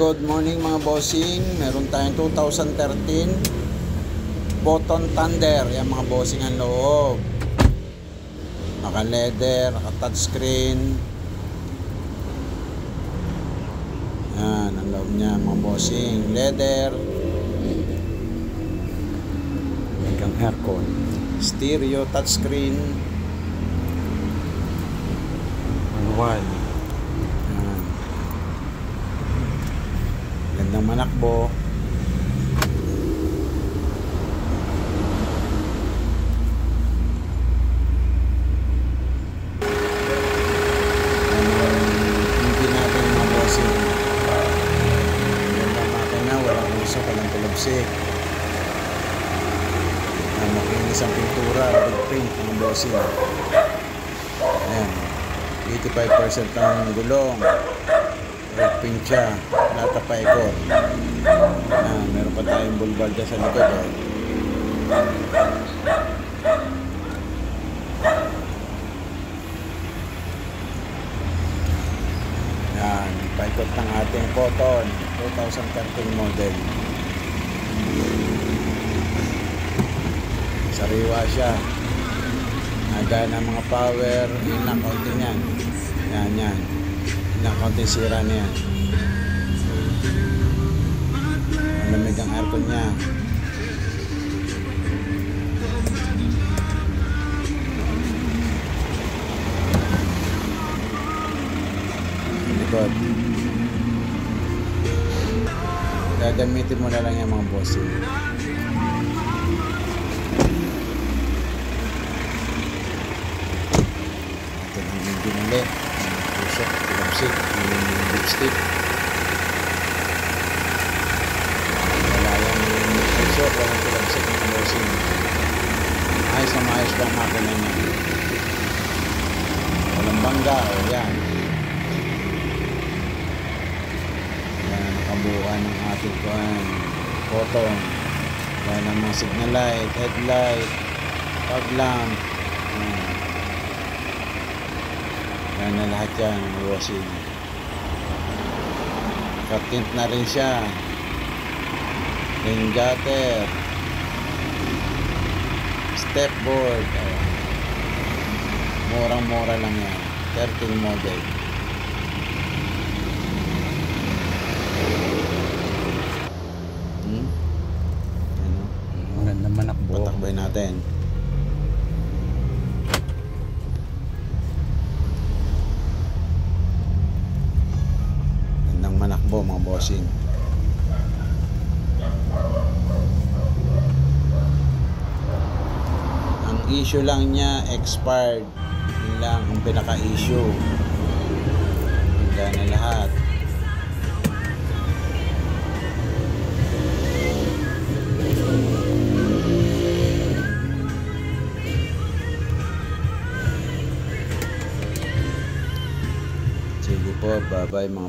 Good morning mga bossing. Meron tayong 2013 Button Thunder. Yan mga bossing ang loob. Naka leather, naka touchscreen. Yan ang loob niya mga bossing. Leather. Megang aircon. Stereo touchscreen. Manual. Gandang manakbo. Hindi natin mga bossing. Gandang makina, walang usok, walang tulabsik. Makinis ang pintura, red paint mga bossing. Ayan, 85% ang gulong. Red paint siya, lata pa ikot. Meron pa tayong bulbal dyan sa likod. Yan, paikot ng ating Cotton 2013 model. Sariwa siya. Nagana ng mga power, ilang kaunti yan. Yan. Ilang kaunti sira niya. Malamig ang aircon niya. Likod. Gagamitin mo na lang yung mga bossing. Ito ang engine ulit. Tusok, tulapsik, yung lipstick. Walang tulabsik ng bossing. Maayos na maayos lang makina niya. Walang bangga. Yan. Yan ang nakabuuan ng ating Cotton. Yan ang mga signal light, headlight, fog lamp. Yan na lahat yan bossing. Katint na rin siya. Rain gutter, step board. Murang-mura lang yan. 13 model. Maganda manakbo. Patakbay natin. Gandang manakbo mga bossing. Issue lang niya expired. Yun lang ang pinaka-issue. Handa na lahat. Sige po, bye bye mga